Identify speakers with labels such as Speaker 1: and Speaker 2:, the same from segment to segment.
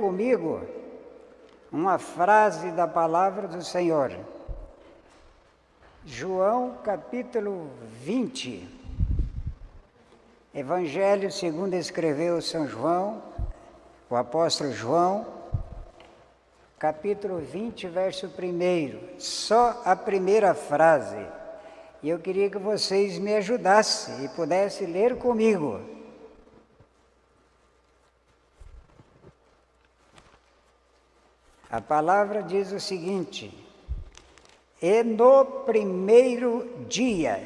Speaker 1: Comigo uma frase da palavra do Senhor. João capítulo 20. Evangelho segundo escreveu São João, o apóstolo João, capítulo 20, verso 1. Só a primeira frase. E eu queria que vocês me ajudassem e pudessem ler comigo. A palavra diz o seguinte: e no primeiro dia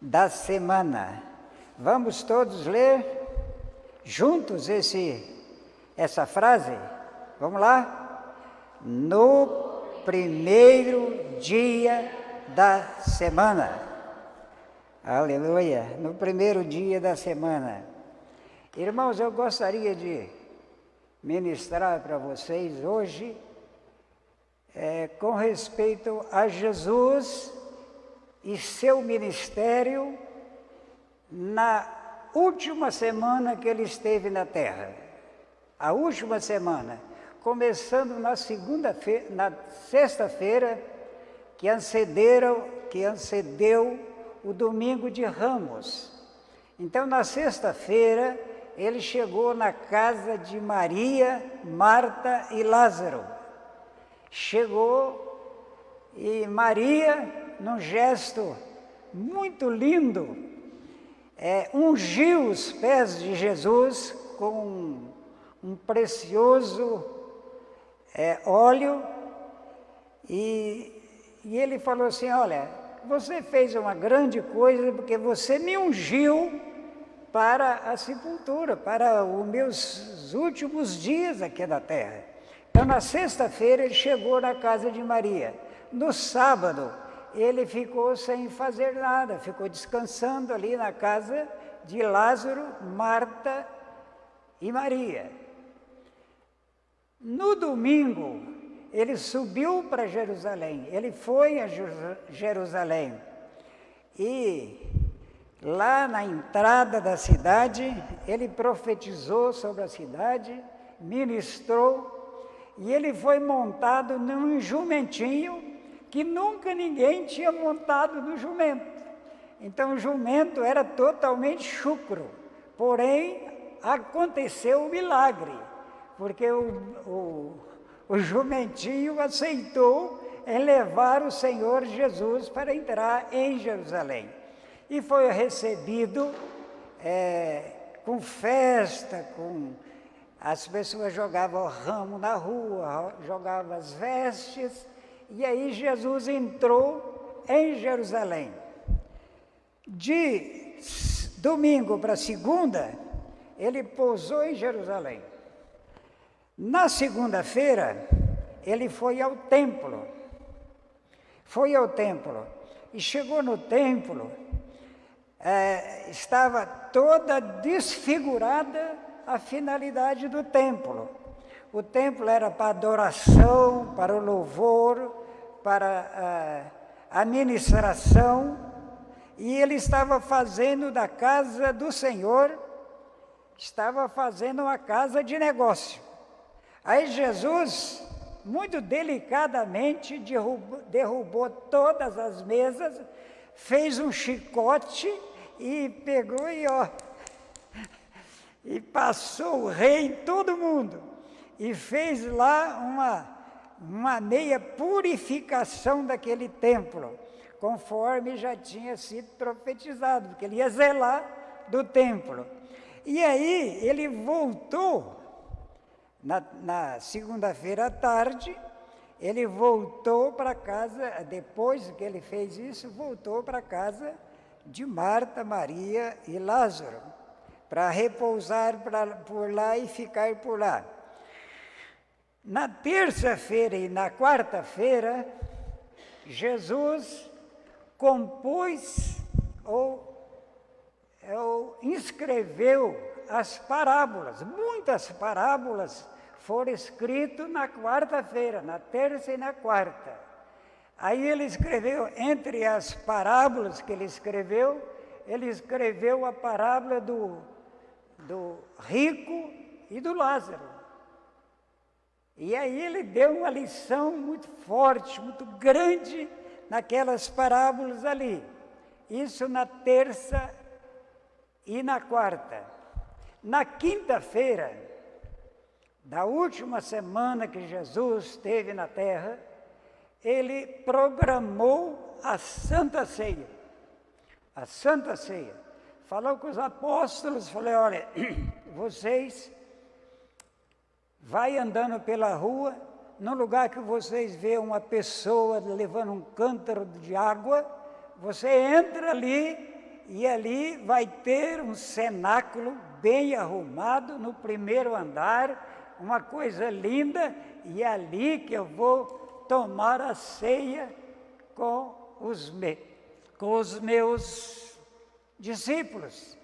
Speaker 1: da semana. Vamos todos ler juntos essa frase? Vamos lá? No primeiro dia da semana. Aleluia! No primeiro dia da semana. Irmãos, eu gostaria de ministrar para vocês hoje com respeito a Jesus e seu ministério na última semana que ele esteve na terra. A última semana, começando na sexta-feira, que antecedeu o domingo de Ramos. Então, na sexta-feira, ele chegou na casa de Maria, Marta e Lázaro. Chegou e Maria, num gesto muito lindo, ungiu os pés de Jesus com um precioso óleo e ele falou assim: olha, você fez uma grande coisa porque você me ungiu para a sepultura, para os meus últimos dias aqui na terra. Então, na sexta-feira, ele chegou na casa de Maria. No sábado, ele ficou sem fazer nada, ficou descansando ali na casa de Lázaro, Marta e Maria. No domingo, ele subiu para Jerusalém, ele foi a Jerusalém e lá na entrada da cidade, ele profetizou sobre a cidade, ministrou, e ele foi montado num jumentinho que nunca ninguém tinha montado no jumento. Então o jumento era totalmente chucro, porém aconteceu um milagre, porque o jumentinho aceitou em levar o Senhor Jesus para entrar em Jerusalém. E foi recebido com festa, as pessoas jogavam o ramo na rua, jogavam as vestes, e aí Jesus entrou em Jerusalém. De domingo para segunda, ele pousou em Jerusalém. Na segunda-feira, ele foi ao templo. E chegou no templo. Estava toda desfigurada a finalidade do templo. O templo era para adoração, para o louvor, para a ministração, e ele estava fazendo da casa do Senhor, estava fazendo uma casa de negócio. Aí Jesus, muito delicadamente, derrubou todas as mesas, fez um chicote e pegou e passou o rei em todo mundo e fez lá uma meia purificação daquele templo, conforme já tinha sido profetizado, porque ele ia zelar do templo. E aí ele voltou, na segunda-feira à tarde, ele voltou para casa, depois que ele fez isso, voltou para a casa de Marta, Maria e Lázaro, para repousar por lá e ficar por lá. Na terça-feira e na quarta-feira, Jesus compôs ou inscreveu as parábolas. Muitas parábolas foram escritas na quarta-feira, na terça e na quarta. Aí ele escreveu, entre as parábolas que ele escreveu a parábola do rico e do Lázaro. E aí ele deu uma lição muito forte, muito grande naquelas parábolas ali. Isso na terça e na quarta. Na quinta-feira, da última semana que Jesus esteve na terra, ele programou a Santa Ceia. A Santa Ceia. Falou com os apóstolos, falou, olha, vocês vai andando pela rua, no lugar que vocês vê uma pessoa levando um cântaro de água, você entra ali e ali vai ter um cenáculo bem arrumado no primeiro andar, uma coisa linda, e é ali que eu vou tomar a ceia com os meus discípulos,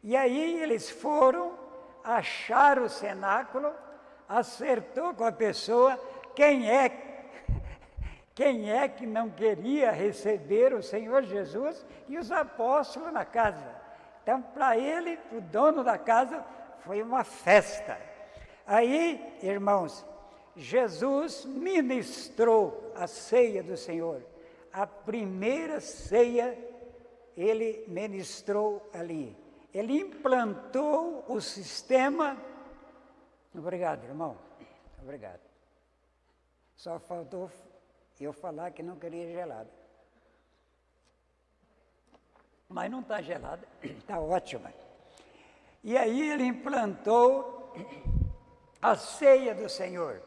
Speaker 1: E aí eles foram, acharam o cenáculo, acertou com a pessoa, quem é que não queria receber o Senhor Jesus e os apóstolos na casa? Então, para ele, o dono da casa, foi uma festa. Aí, irmãos, Jesus ministrou a ceia do Senhor. A primeira ceia, ele ministrou ali. Ele implantou o sistema. Obrigado, irmão. Obrigado. Só faltou eu falar que não queria gelada. Mas não está gelada, está ótima. E aí ele implantou a ceia do Senhor.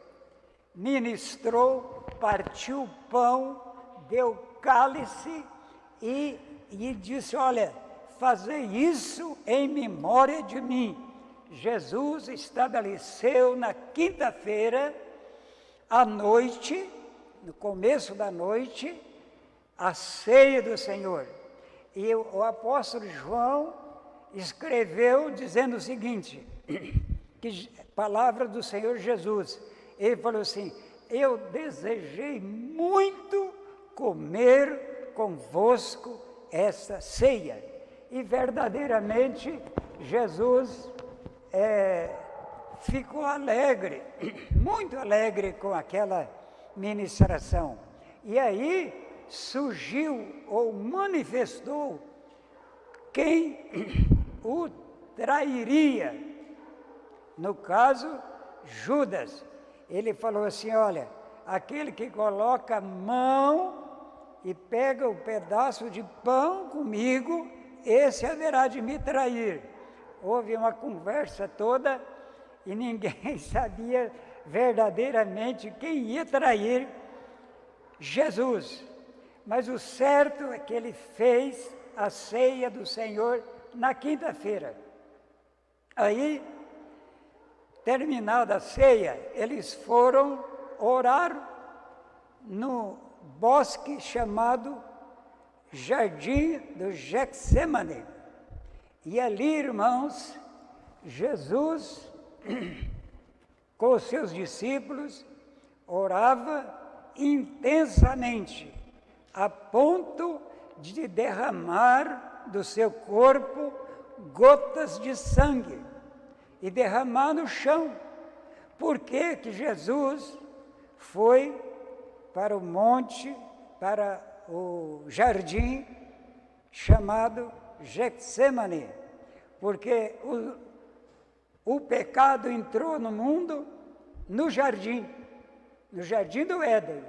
Speaker 1: Ministrou, partiu o pão, deu cálice e disse, olha, fazei isso em memória de mim. Jesus estabeleceu na quinta-feira, à noite, no começo da noite, a ceia do Senhor. E o apóstolo João escreveu dizendo o seguinte, que palavra do Senhor Jesus. Ele falou assim, eu desejei muito comer convosco essa ceia. E verdadeiramente Jesus ficou alegre, muito alegre com aquela ministração. E aí surgiu ou manifestou quem o trairia. No caso, Judas. Ele falou assim, olha, aquele que coloca a mão e pega um pedaço de pão comigo, esse haverá de me trair. Houve uma conversa toda e ninguém sabia verdadeiramente quem ia trair Jesus. Mas o certo é que ele fez a ceia do Senhor na quinta-feira. Aí, terminada a ceia, eles foram orar no bosque chamado Jardim do Getsêmani. E ali, irmãos, Jesus, com os seus discípulos, orava intensamente, a ponto de derramar do seu corpo gotas de sangue e derramar no chão. Por que que Jesus foi para o monte, para o jardim chamado Getsêmani? Porque o pecado entrou no mundo no jardim do Éden.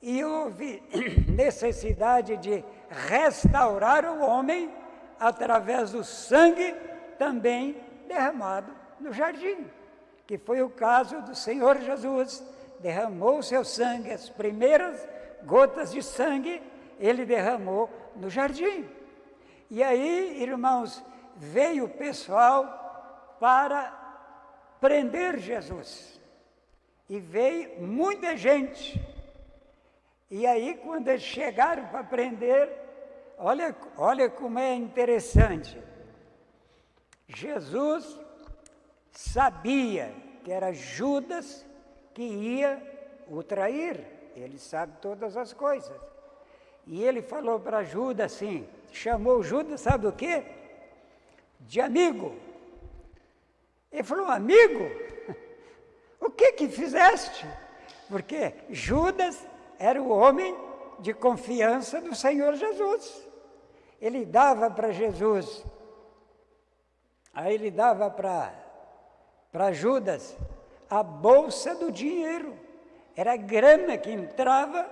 Speaker 1: E houve necessidade de restaurar o homem através do sangue também derramado no jardim, que foi o caso do Senhor Jesus. Derramou o seu sangue, as primeiras gotas de sangue, ele derramou no jardim. E aí, irmãos, veio o pessoal para prender Jesus. E veio muita gente. E aí, quando eles chegaram para prender, olha como é interessante. Jesus sabia que era Judas que ia o trair. Ele sabe todas as coisas. E ele falou para Judas assim, chamou Judas, sabe o quê? De amigo. Ele falou, amigo? que fizeste? Porque Judas era o homem de confiança do Senhor Jesus. Ele dava para Jesus, aí ele dava para Judas a bolsa do dinheiro. Era grana que entrava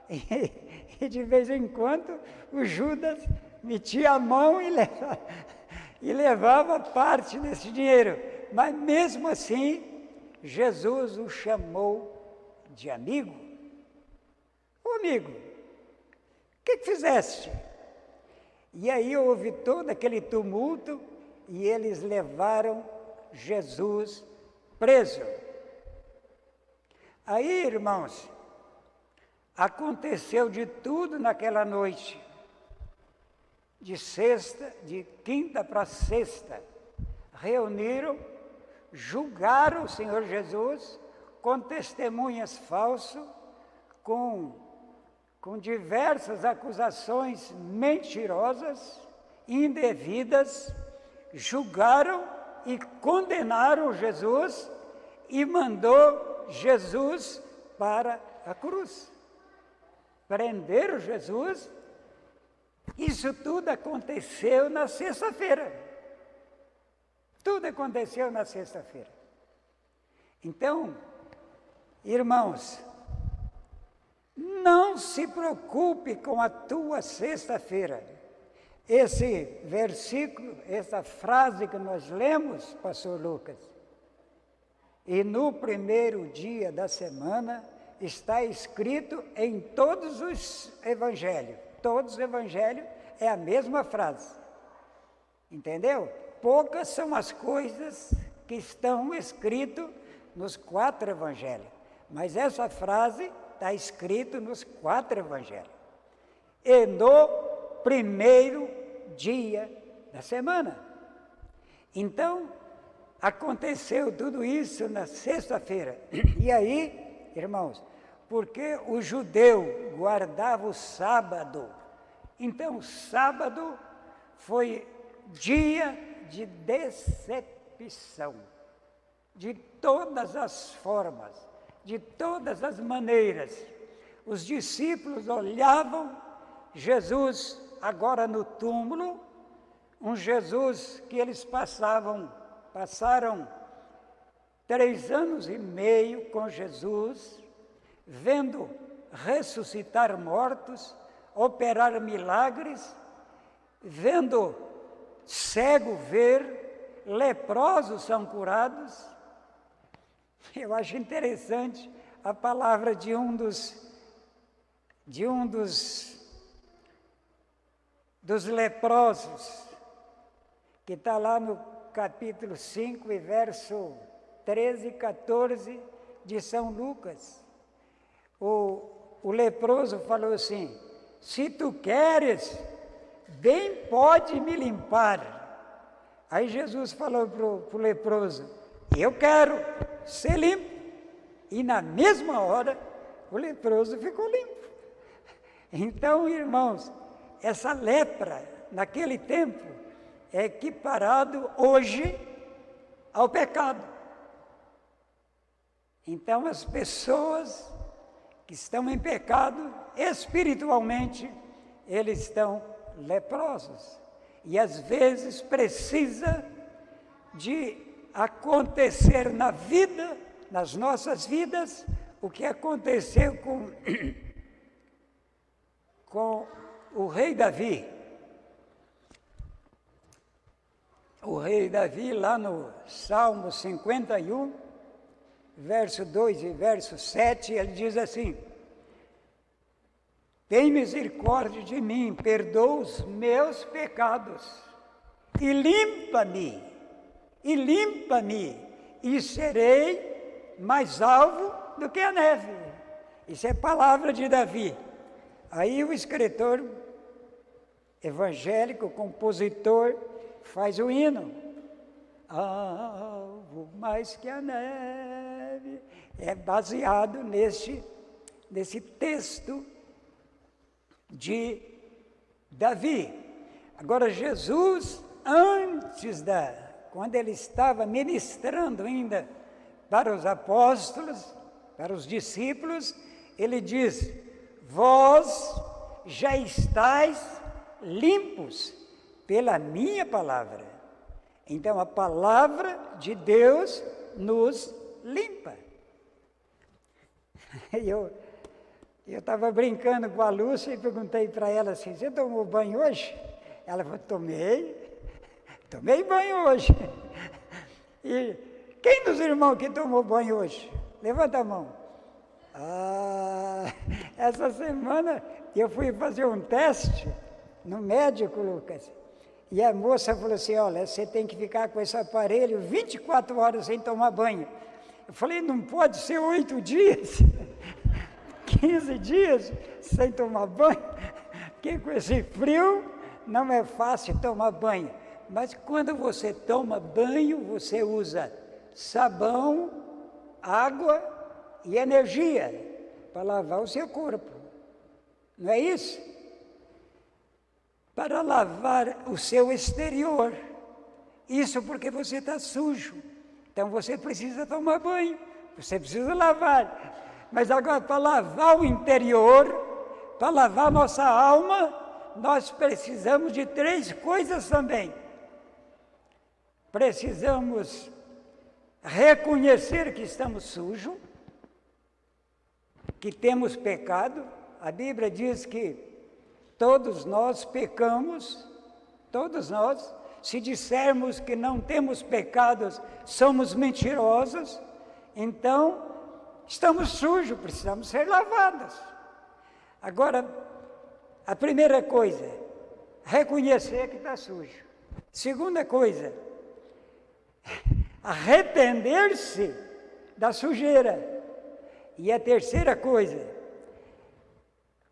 Speaker 1: e de vez em quando o Judas metia a mão e levava parte desse dinheiro. Mas mesmo assim, Jesus o chamou de amigo. Ô amigo, o que fizeste? E aí houve todo aquele tumulto e eles levaram Jesus preso. Aí, irmãos, aconteceu de tudo naquela noite, de quinta para sexta. Reuniram, julgaram o Senhor Jesus com testemunhas falsas, com diversas acusações mentirosas, indevidas, julgaram e condenaram Jesus e mandou Jesus para a cruz. Prenderam Jesus. Isso tudo aconteceu na sexta-feira. Tudo aconteceu na sexta-feira. Então, irmãos, não se preocupe com a tua sexta-feira. Esse versículo, essa frase que nós lemos, pastor Lucas, e no primeiro dia da semana está escrito em todos os evangelhos. Todos os evangelhos é a mesma frase. Entendeu? Poucas são as coisas que estão escritas nos 4 evangelhos. Mas essa frase está escrita nos 4 evangelhos. E no primeiro dia da semana. Então, aconteceu tudo isso na sexta-feira. E aí, irmãos, porque o judeu guardava o sábado. Então, o sábado foi dia de decepção, de todas as formas, de todas as maneiras. Os discípulos olhavam Jesus agora no túmulo, um Jesus que eles passaram 3 anos e meio com Jesus, vendo ressuscitar mortos, operar milagres, vendo cego ver, leprosos são curados. Eu acho interessante a palavra de um dos leprosos, que está lá no capítulo 5 e verso 13 e 14 de São Lucas. O leproso falou assim: se tu queres, bem pode me limpar. Aí Jesus falou para o leproso: eu quero ser limpo. E na mesma hora, o leproso ficou limpo. Então, irmãos, essa lepra, naquele tempo, é equiparado hoje ao pecado. Então, as pessoas que estão em pecado, espiritualmente, eles estão leprosos. E às vezes precisa de acontecer na vida, nas nossas vidas, o que aconteceu com o rei Davi. O rei Davi, lá no Salmo 51, verso 2 e verso 7, ele diz assim: tem misericórdia de mim, perdoa os meus pecados, e limpa-me, e serei mais alvo do que a neve. Isso é palavra de Davi. Aí o escritor evangélico, compositor, faz o hino: alvo mais que a neve. É baseado nesse texto de Davi. Agora, Jesus, quando ele estava ministrando ainda para os apóstolos, para os discípulos, ele diz: vós já estáis limpos pela minha palavra. Então a palavra de Deus nos limpa. Eu estava brincando com a Lúcia e perguntei para ela assim: você tomou banho hoje? Ela falou: tomei banho hoje. E quem dos irmãos que tomou banho hoje? Levanta a mão. Essa semana eu fui fazer um teste no médico, Lucas, e a moça falou assim: olha, você tem que ficar com esse aparelho 24 horas sem tomar banho. Eu falei: não pode ser 8 dias, 15 dias sem tomar banho, porque com esse frio não é fácil tomar banho. Mas quando você toma banho, você usa sabão, água e energia para lavar o seu corpo. Não é isso? Para lavar o seu exterior. Isso porque você está sujo. Então você precisa tomar banho, você precisa lavar. Mas agora, para lavar o interior, para lavar nossa alma, nós precisamos de 3 coisas também. Precisamos reconhecer que estamos sujos, que temos pecado. A Bíblia diz que todos nós pecamos, todos nós. Se dissermos que não temos pecados, somos mentirosos. Então, estamos sujos, precisamos ser lavados. Agora, a primeira coisa, reconhecer que está sujo. Segunda coisa, arrepender-se da sujeira. E a terceira coisa,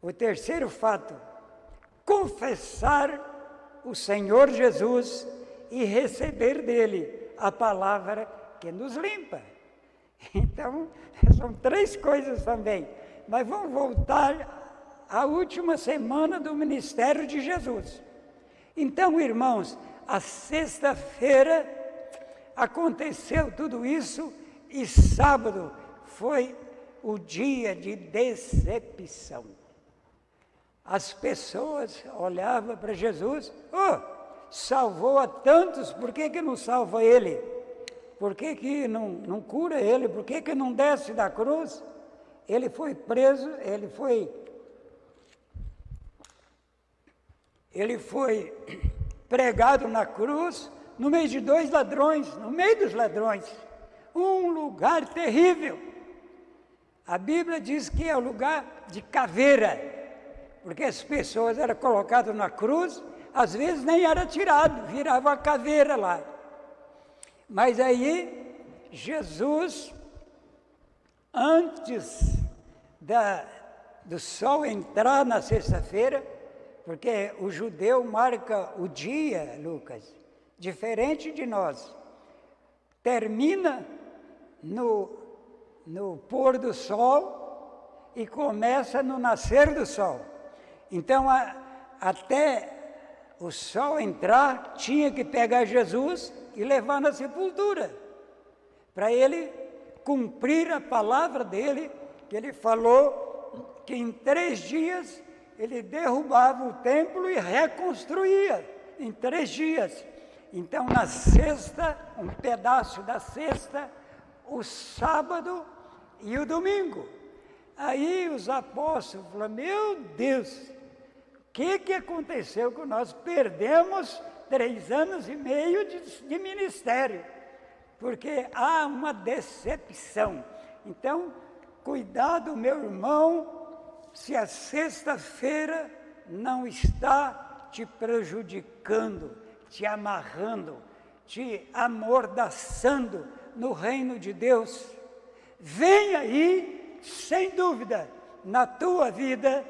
Speaker 1: o terceiro fato, confessar o Senhor Jesus e receber dele a palavra que nos limpa. Então, são 3 coisas também. Mas vamos voltar à última semana do ministério de Jesus. Então, irmãos, a sexta-feira aconteceu tudo isso e sábado foi o dia de decepção. As pessoas olhavam para Jesus: salvou a tantos, por que não salva ele? Por que não cura ele? Por que não desce da cruz? Ele foi preso, ele foi pregado na cruz, no meio de 2 ladrões, no meio dos ladrões. Um lugar terrível. A Bíblia diz que é o lugar de caveira, porque as pessoas eram colocadas na cruz, às vezes nem era tirado, virava a caveira lá. Mas aí, Jesus, antes do sol entrar na sexta-feira, porque o judeu marca o dia, Lucas, diferente de nós, termina no pôr do sol e começa no nascer do sol. Então, até o sol entrar, tinha que pegar Jesus e levar na sepultura, para ele cumprir a palavra dele, que ele falou que em 3 dias ele derrubava o templo e reconstruía, em 3 dias. Então, na sexta, um pedaço da sexta, o sábado e o domingo. Aí os apóstolos falaram: meu Deus, o que aconteceu que nós perdemos 3 anos e meio de ministério? Porque há uma decepção. Então, cuidado, meu irmão, se a sexta-feira não está te prejudicando, te amarrando, te amordaçando no reino de Deus. Vem aí, sem dúvida, na tua vida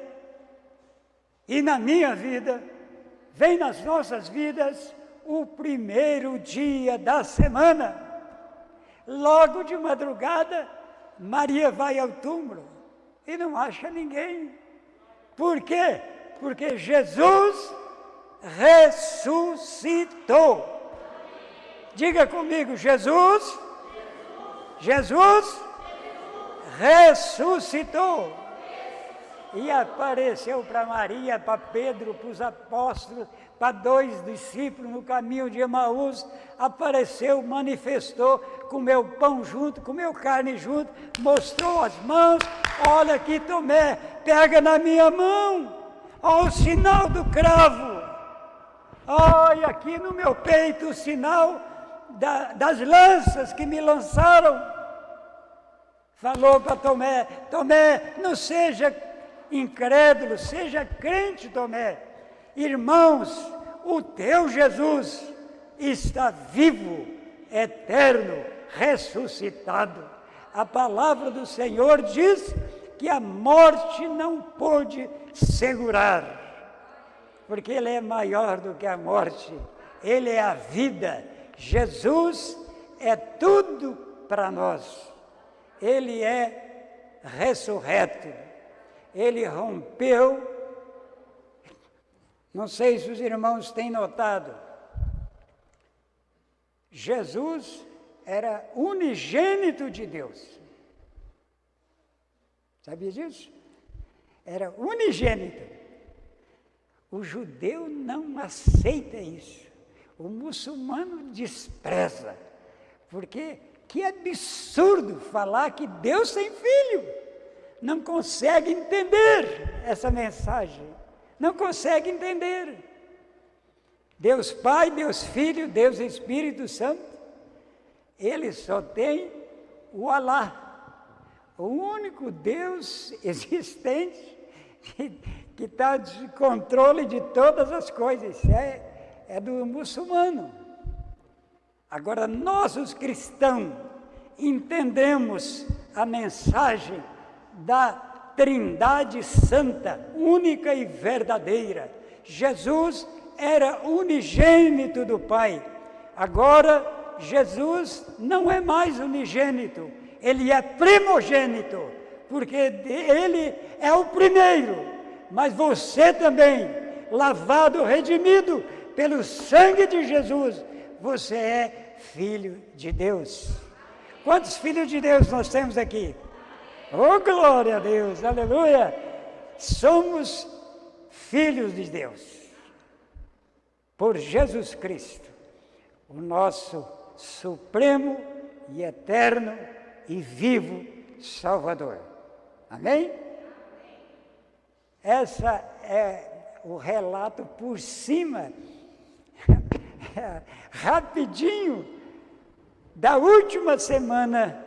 Speaker 1: e na minha vida, vem nas nossas vidas o primeiro dia da semana. Logo de madrugada, Maria vai ao túmulo e não acha ninguém. Por quê? Porque Jesus ressuscitou. Diga comigo: Jesus Jesus ressuscitou. E apareceu para Maria, para Pedro, para os apóstolos, para 2 discípulos no caminho de Emaús. Apareceu, manifestou, comeu pão junto, comeu carne junto, mostrou as mãos. Olha aqui, Tomé, pega na minha mão. Olha o sinal do cravo. Olha aqui no meu peito o sinal das lanças que me lançaram. Falou para Tomé: Tomé, não seja incrédulo, seja crente, Tomé. Irmãos, o teu Jesus está vivo, eterno, ressuscitado. A palavra do Senhor diz que a morte não pôde segurar, porque Ele é maior do que a morte, Ele é a vida. Jesus é tudo para nós. Ele é ressurreto. Ele rompeu. Não sei se os irmãos têm notado, Jesus era unigênito de Deus. Sabia disso? Era unigênito. O judeu não aceita isso. O muçulmano despreza. Porque que absurdo falar que Deus tem filho. Não consegue entender essa mensagem. Não consegue entender. Deus Pai, Deus Filho, Deus Espírito Santo. Ele só tem o Alá. O único Deus existente que está de controle de todas as coisas. Isso é do muçulmano. Agora, nós os cristãos entendemos a mensagem da Trindade Santa, única e verdadeira. Jesus era unigênito do Pai. Agora, Jesus não é mais unigênito, Ele é primogênito, porque Ele é o primeiro. Mas você também, lavado, redimido pelo sangue de Jesus, você é filho de Deus. Quantos filhos de Deus nós temos aqui? Oh, glória a Deus, aleluia! Somos filhos de Deus, por Jesus Cristo, o nosso supremo e eterno e vivo Salvador. Amém? Essa é o relato por cima, rapidinho, da última semana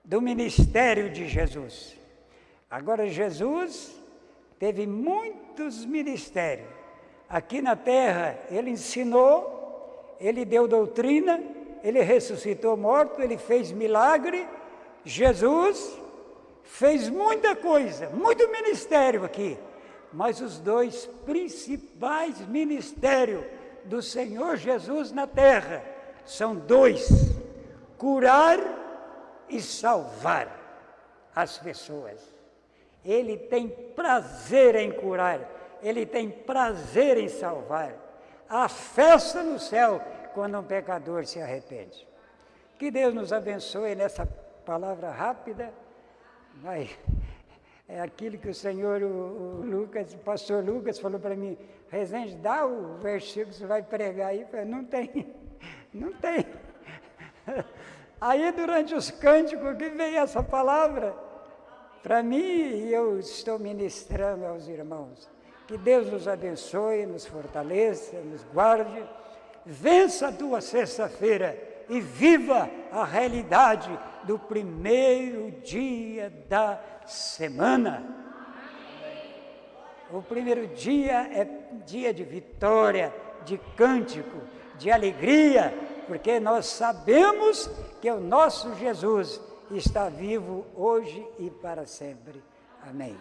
Speaker 1: do ministério de Jesus. Agora, Jesus teve muitos ministérios. Aqui na terra, Ele ensinou, Ele deu doutrina, Ele ressuscitou morto, Ele fez milagre. Jesus fez muita coisa, muito ministério aqui. Mas os 2 principais ministérios do Senhor Jesus na terra são 2: curar e salvar as pessoas. Ele tem prazer em curar, Ele tem prazer em salvar. Há festa no céu quando um pecador se arrepende. Que Deus nos abençoe nessa palavra rápida. É aquilo que o Senhor, o pastor Lucas falou para mim: Rezende, dá o versículo que você vai pregar aí. Eu falei: não tem, não tem. Aí, durante os cânticos, que veio essa palavra para mim, e eu estou ministrando aos irmãos. Que Deus nos abençoe, nos fortaleça, nos guarde. Vença a tua sexta-feira e viva a realidade do primeiro dia da semana. O primeiro dia é dia de vitória, de cântico, de alegria, porque nós sabemos que o nosso Jesus está vivo hoje e para sempre. Amém.